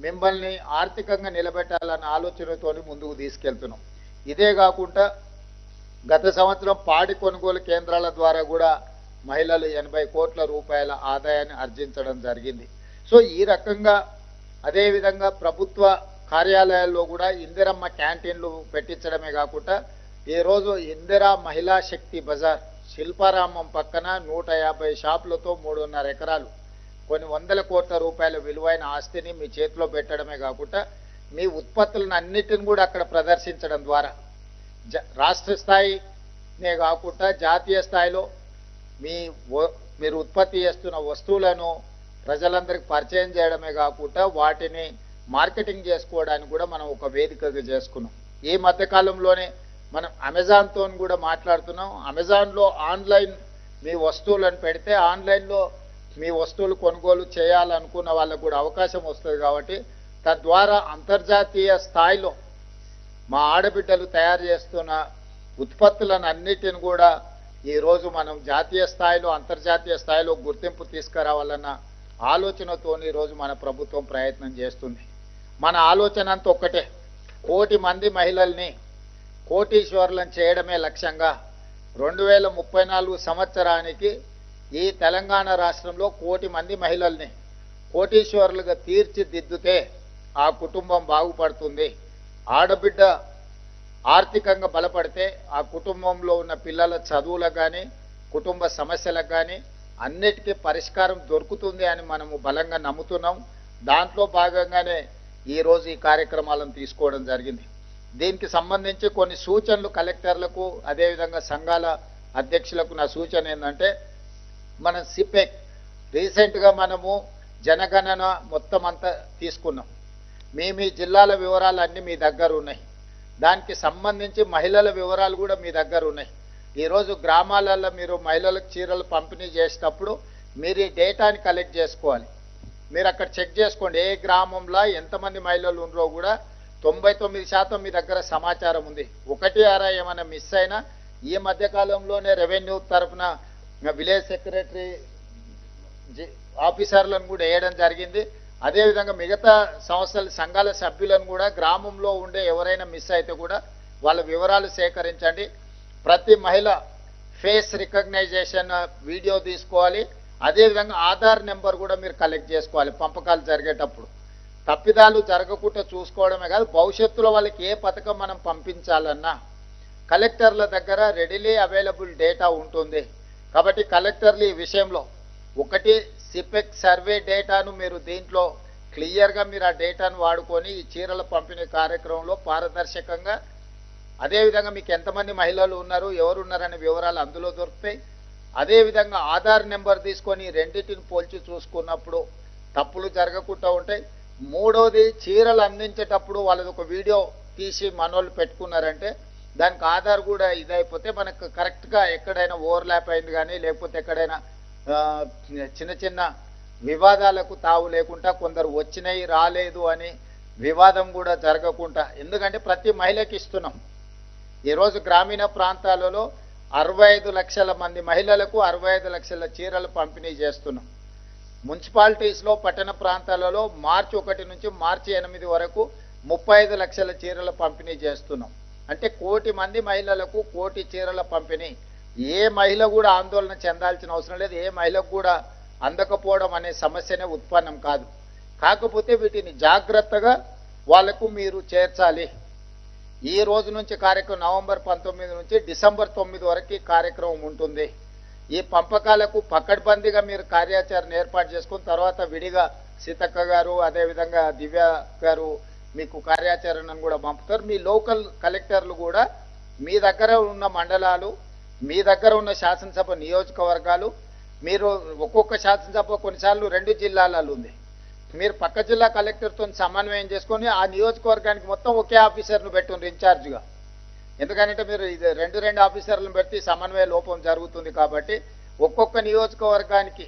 మిమ్మల్ని ఆర్థికంగా నిలబెట్టాలన్న ఆలోచనతో ముందుకు తీసుకెళ్తున్నాం. ఇదే కాకుండా గత సంవత్సరం పాడి కొనుగోలు కేంద్రాల ద్వారా కూడా మహిళలు 80 కోట్ల రూపాయల ఆదాయాన్ని ఆర్జించడం జరిగింది. సో ఈ రకంగా అదేవిధంగా ప్రభుత్వ కార్యాలయాల్లో కూడా ఇందిరమ్మ క్యాంటీన్లు పెట్టించడమే కాకుండా ఈరోజు ఇందిరా మహిళా శక్తి బజార్ శిల్పారామం పక్కన 150 షాపులతో 3.5 ఎకరాలు కొన్ని 100 కోట్ల రూపాయల విలువైన ఆస్తిని మీ చేతిలో పెట్టడమే కాకుండా మీ ఉత్పత్తులను అన్నిటిని కూడా అక్కడ ప్రదర్శించడం ద్వారా రాష్ట్ర స్థాయినే కాకుండా జాతీయ స్థాయిలో మీరు ఉత్పత్తి చేస్తున్న వస్తువులను ప్రజలందరికీ పరిచయం చేయడమే కాకుండా వాటిని మార్కెటింగ్ చేసుకోవడానికి కూడా మనం ఒక వేదికగా చేసుకున్నాం. ఈ మధ్యకాలంలోనే మనం అమెజాన్తో కూడా మాట్లాడుతున్నాం. అమెజాన్లో ఆన్లైన్ మీ వస్తువులను పెడితే ఆన్లైన్లో మీ వస్తువులు కొనుగోలు చేయాలనుకున్న వాళ్ళకు కూడా అవకాశం వస్తుంది. కాబట్టి తద్వారా అంతర్జాతీయ స్థాయిలో మా ఆడబిడ్డలు తయారు చేస్తున్న ఉత్పత్తులను అన్నిటిని కూడా ఈరోజు మనం జాతీయ స్థాయిలో అంతర్జాతీయ స్థాయిలో గుర్తింపు తీసుకురావాలన్న ఆలోచనతో ఈరోజు మన ప్రభుత్వం ప్రయత్నం చేస్తుంది. మన ఆలోచన అంతా ఒక్కటే, 1 కోటి మంది మహిళల్ని కోటీశ్వరులను చేయడమే లక్ష్యంగా 2034 సంవత్సరానికి ఈ తెలంగాణ రాష్ట్రంలో 1 కోటి మంది మహిళల్ని కోటీశ్వరులుగా తీర్చిదిద్దుతే ఆ కుటుంబం బాగుపడుతుంది. ఆడబిడ్డ ఆర్థికంగా బలపడితే ఆ కుటుంబంలో ఉన్న పిల్లల చదువులకు కానీ కుటుంబ సమస్యలకు కానీ అన్నిటికీ పరిష్కారం దొరుకుతుంది అని మనము బలంగా నమ్ముతున్నాం. దాంట్లో భాగంగానే ఈరోజు ఈ కార్యక్రమాలను తీసుకోవడం జరిగింది. దీనికి సంబంధించి కొన్ని సూచనలు కలెక్టర్లకు అదేవిధంగా సంఘాల అధ్యక్షులకు నా సూచన ఏంటంటే, మనం సిపెక్ రీసెంట్గా మనము జనగణన మొత్తం అంతా తీసుకున్నాం. మీ జిల్లాల వివరాలు అన్నీ మీ దగ్గర ఉన్నాయి. దానికి సంబంధించి మహిళల వివరాలు కూడా మీ దగ్గర ఉన్నాయి. ఈరోజు గ్రామాలలో మీరు మహిళలకు చీరలు పంపిణీ చేసేటప్పుడు మీరు ఈ డేటాని కలెక్ట్ చేసుకోవాలి. మీరు అక్కడ చెక్ చేసుకోండి, ఏ గ్రామంలో ఎంతమంది మహిళలు ఉన్నారో కూడా 99% మీ దగ్గర సమాచారం ఉంది. 1 ఏమైనా మిస్ అయినా ఈ మధ్యకాలంలోనే రెవెన్యూ తరఫున విలేజ్ సెక్రటరీ ఆఫీసర్లను కూడా వేయడం జరిగింది. అదేవిధంగా మిగతా సంస్థల సంఘాల సభ్యులను కూడా గ్రామంలో ఉండే ఎవరైనా మిస్ అయితే కూడా వాళ్ళ వివరాలు సేకరించండి. ప్రతి మహిళ ఫేస్ రికగ్నైజేషన్ వీడియో తీసుకోవాలి. అదేవిధంగా ఆధార్ నెంబర్ కూడా మీరు కలెక్ట్ చేసుకోవాలి. పంపకాలు జరిగేటప్పుడు తప్పిదాలు జరగకుండా చూసుకోవడమే కాదు, భవిష్యత్తులో వాళ్ళకి ఏ పథకం మనం పంపించాలన్నా కలెక్టర్ల దగ్గర రెడీలీ అవైలబుల్ డేటా ఉంటుంది. కాబట్టి కలెక్టర్లు ఈ విషయంలో ఒకటి సిపెక్ సర్వే డేటాను మీరు దీంట్లో క్లియర్గా మీరు ఆ డేటాను వాడుకొని ఈ చీరల పంపిణీ కార్యక్రమంలో పారదర్శకంగా, అదేవిధంగా మీకు ఎంతమంది మహిళలు ఉన్నారు, ఎవరున్నారనే వివరాలు అందులో దొరుకుతాయి. అదేవిధంగా ఆధార్ నెంబర్ తీసుకొని రెండింటిని పోల్చి చూసుకున్నప్పుడు తప్పులు జరగకుండా ఉంటాయి. మూడోది, చీరలు అందించేటప్పుడు వాళ్ళది ఒక వీడియో తీసి మనోళ్ళు పెట్టుకున్నారంటే దానికి ఆధార్ కూడా ఇదైపోతే మనకు కరెక్ట్గా ఎక్కడైనా ఓవర్లాప్ అయింది కానీ లేకపోతే ఎక్కడైనా చిన్న చిన్న వివాదాలకు తావు లేకుండా కొందరు వచ్చినాయి రాలేదు అని వివాదం కూడా జరగకుండా, ఎందుకంటే ప్రతి మహిళకి ఇస్తున్నాం. ఈరోజు గ్రామీణ ప్రాంతాలలో 65 లక్షల మంది మహిళలకు 65 లక్షల చీరలు పంపిణీ చేస్తున్నాం. మున్సిపాలిటీస్లో పట్టణ ప్రాంతాలలో మార్చి 1 నుంచి మార్చి 8 వరకు 35 లక్షల చీరల పంపిణీ చేస్తున్నాం. అంటే 1 కోటి మంది మహిళలకు 1 కోటి చీరల పంపిణీ. ఏ మహిళ కూడా ఆందోళన చెందాల్సిన అవసరం లేదు. ఏ మహిళకు కూడా అందకపోవడం అనే సమస్యనే ఉత్పన్నం కాదు. కాకపోతే వీటిని జాగ్రత్తగా వాళ్లకు మీరు చేర్చాలి. ఈ రోజు నుంచి కార్యక్రమం నవంబర్ 19 నుంచి డిసెంబర్ 9 వరకు కార్యక్రమం ఉంటుంది. ఈ పంపకాలకు పకడ్బందీగా మీరు కార్యాచరణ ఏర్పాటు చేసుకుని తర్వాత విడిగా సీతక్క గారు అదేవిధంగా దివ్య గారు మీకు కార్యాచరణను కూడా పంపుతారు. మీ లోకల్ కలెక్టర్లు కూడా మీ దగ్గర ఉన్న మండలాలు, మీ దగ్గర ఉన్న శాసనసభ నియోజకవర్గాలు, మీరు ఒక్కొక్క శాసనసభ కొన్నిసార్లు 2 జిల్లాలలో ఉంది, మీరు పక్క జిల్లా కలెక్టర్తో సమన్వయం చేసుకొని ఆ నియోజకవర్గానికి మొత్తం ఒకే ఆఫీసర్ను పెట్టుండ్రు ఇన్ఛార్జ్గా. ఎందుకంటే మీరు ఇది 2 ఆఫీసర్లను పెట్టి సమన్వయ లోపం జరుగుతుంది. కాబట్టి ఒక్కొక్క నియోజకవర్గానికి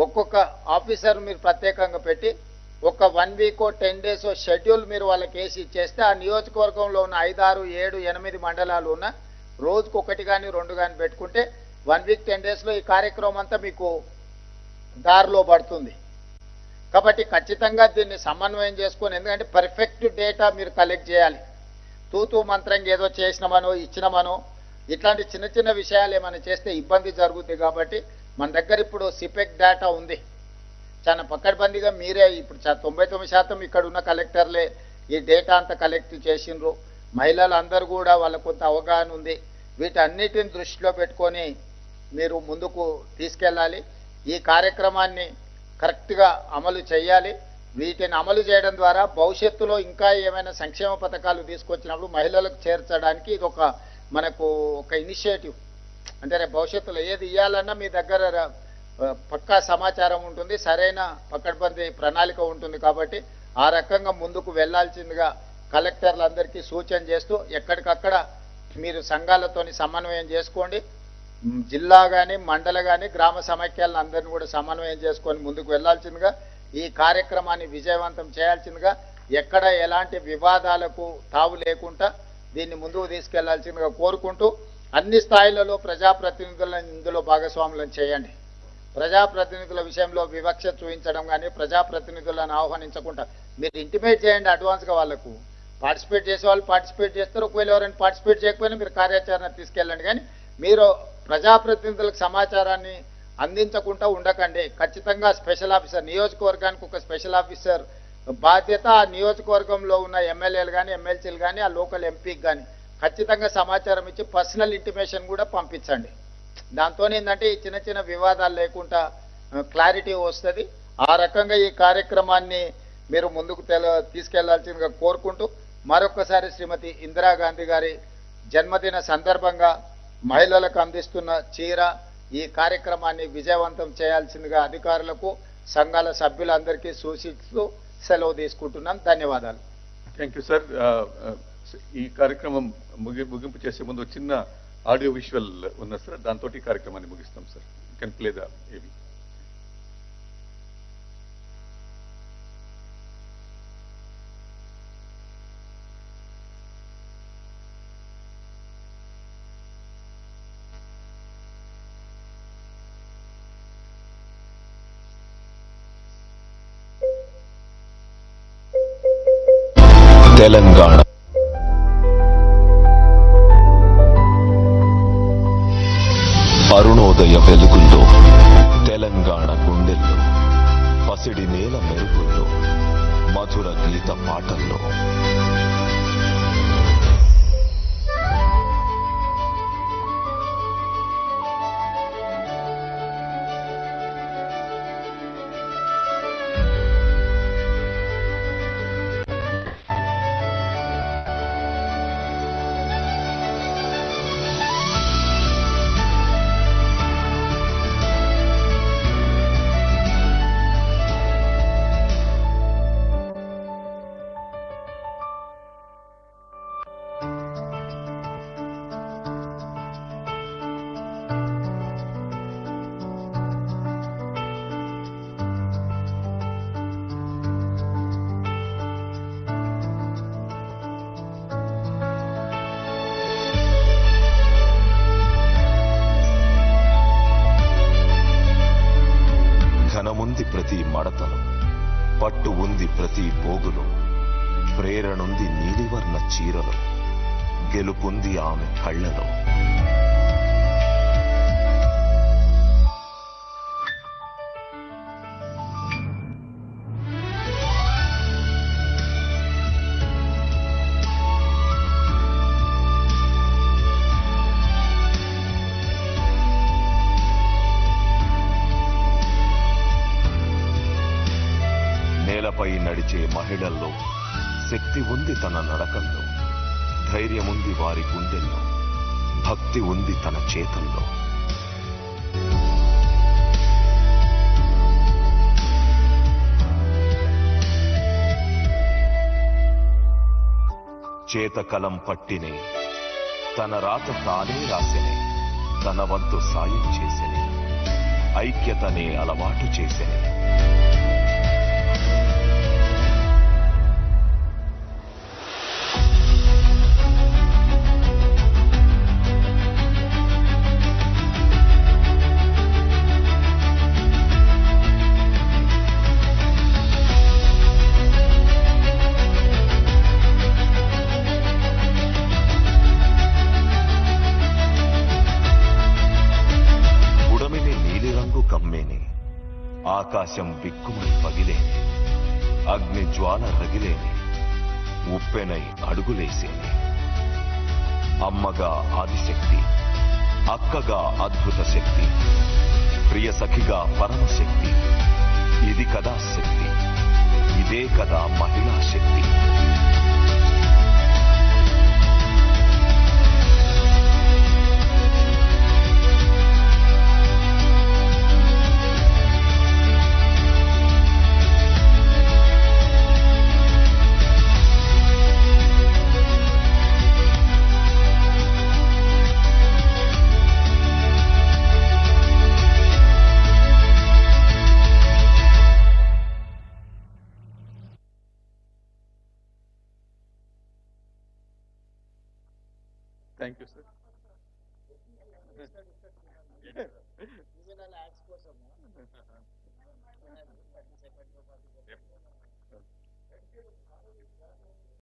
ఒక్కొక్క ఆఫీసర్ మీరు ప్రత్యేకంగా పెట్టి ఒక 1 వీక్ 10 డేస్ షెడ్యూల్ మీరు వాళ్ళకి వేసి ఇచ్చేస్తే ఆ నియోజకవర్గంలో ఉన్న 5, 6, 7, 8 మండలాలు ఉన్న రోజుకు 1 కానీ 2 కానీ పెట్టుకుంటే 1 వీక్ 10 డేస్లో ఈ కార్యక్రమం అంతా మీకు దారిలో పడుతుంది. కాబట్టి ఖచ్చితంగా దీన్ని సమన్వయం చేసుకొని, ఎందుకంటే పర్ఫెక్ట్ డేటా మీరు కలెక్ట్ చేయాలి. తూతూ మంత్రంగా ఏదో చేసినామనో ఇచ్చినామనో ఇట్లాంటి చిన్న చిన్న విషయాలు ఏమైనా చేస్తే ఇబ్బంది జరుగుతుంది. కాబట్టి మన దగ్గర ఇప్పుడు సిపెక్ డేటా ఉంది. చాలా పకడ్బందీగా మీరే ఇప్పుడు 99% ఇక్కడ ఉన్న కలెక్టర్లే ఈ డేటా అంతా కలెక్ట్ చేసిండ్రు. మహిళలు అందరూ కూడా వాళ్ళకు కొంత అవగాహన ఉంది. వీటన్నిటిని దృష్టిలో పెట్టుకొని మీరు ముందుకు తీసుకెళ్ళాలి. ఈ కార్యక్రమాన్ని కరెక్ట్గా అమలు చేయాలి. వీటిని అమలు చేయడం ద్వారా భవిష్యత్తులో ఇంకా ఏమైనా సంక్షేమ పథకాలు తీసుకొచ్చినప్పుడు మహిళలకు చేర్చడానికి ఇది మనకు ఒక ఇనిషియేటివ్. అంటే రేపు భవిష్యత్తులో ఏది ఇవ్వాలన్నా మీ దగ్గర పక్కా సమాచారం ఉంటుంది, సరైన పకడ్బందీ ప్రణాళిక ఉంటుంది. కాబట్టి ఆ రకంగా ముందుకు వెళ్లాల్సిందిగా కలెక్టర్లందరికీ సూచన చేస్తూ ఎక్కడికక్కడ మీరు సంఘాలతోని సమన్వయం చేసుకోండి. జిల్లా కానీ మండల కానీ గ్రామ సమైక్యాలను అందరినీ కూడా సమన్వయం చేసుకొని ముందుకు వెళ్లాల్సిందిగా, ఈ కార్యక్రమాన్ని విజయవంతం చేయాల్సిందిగా, ఎక్కడ ఎలాంటి వివాదాలకు తావు లేకుండా దీన్ని ముందుకు తీసుకెళ్లాల్సిందిగా కోరుకుంటూ అన్ని స్థాయిలలో ప్రజాప్రతినిధులను ఇందులో భాగస్వాములను చేయండి. ప్రజాప్రతినిధుల విషయంలో వివక్ష చూపించడం కానీ ప్రజాప్రతినిధులను ఆహ్వానించకుండా మీరు ఇంటిమేట్ చేయండి. అడ్వాన్స్గా వాళ్ళకు పార్టిసిపేట్ చేసే వాళ్ళు పార్టిసిపేట్ చేస్తారు. ఒకవేళ ఎవరైనా పార్టిసిపేట్ చేయకపోయినా మీరు కార్యాచరణ తీసుకెళ్ళండి. కానీ మీరు ప్రజాప్రతినిధులకు సమాచారాన్ని అందించకుండా ఉండకండి. ఖచ్చితంగా స్పెషల్ ఆఫీసర్, నియోజకవర్గానికి ఒక స్పెషల్ ఆఫీసర్ బాధ్యత. ఆ నియోజకవర్గంలో ఉన్న ఎమ్మెల్యేలు కానీ ఎమ్మెల్సీలు కానీ ఆ లోకల్ ఎంపీకి కానీ ఖచ్చితంగా సమాచారం ఇచ్చి పర్సనల్ ఇంటిమేషన్ కూడా పంపించండి. దాంతో ఏంటంటే ఈ చిన్న చిన్న వివాదాలు లేకుండా క్లారిటీ వస్తుంది. ఆ రకంగా ఈ కార్యక్రమాన్ని మీరు ముందుకు తీసుకెళ్లాల్సిందిగా కోరుకుంటూ మరొకసారి శ్రీమతి ఇందిరాగాంధీ గారి జన్మదిన సందర్భంగా మహిళలకు అందిస్తున్న చీర ఈ కార్యక్రమాన్ని విజయవంతం చేయాల్సిందిగా అధికారులకు సంఘాల సభ్యులందరికీ సూచిస్తూ సెలవు తీసుకుంటున్నాం. ధన్యవాదాలు. Thank you sir. ఈ కార్యక్రమం ముగింపు చేసే ముందు చిన్న ఆడియో విజువల్ ఉన్నది సార్, దాంతో ఈ కార్యక్రమాన్ని ముగిస్తాం సార్. కెన్ ప్లే ద ఏవి. తెలంగాణ అరుణోదయ వెలుగుల్లో, తెలంగాణ గుండెల్లో, పసిడి నేల మెరుగుల్లో, మధుర గీత పాటల్లో ఘనముంది ప్రతి మడతలో, పట్టు ఉంది ప్రతి పోగులో, ప్రేరణుంది నీలివర్ణ చీరలో, గెలుపుంది ఆమె కళ్ళలో. నేలపై నడిచే మహిళల్లో శక్తి ఉంది తన నడకల్లో, ధైర్యముంది వారి గుండెల్లో, భక్తి ఉంది తన చేతల్లో. చేతకలం పట్టినే తన రాత తానే రాసెనే, తన వంతు సాయం చేసెనే, ఐక్యతనే అలవాటు చేసెనే. ఆకాశం బిక్కుమై పగిలేని, అగ్ని జ్వాల రగిలేని, ఉప్పెనై అడుగులేసేని. అమ్మగా ఆదిశక్తి, అక్కగా అద్భుత శక్తి, ప్రియ సఖిగా పరమశక్తి. ఇది కదా శక్తి, ఇదే కదా మహిళా శక్తి. Thank you sir.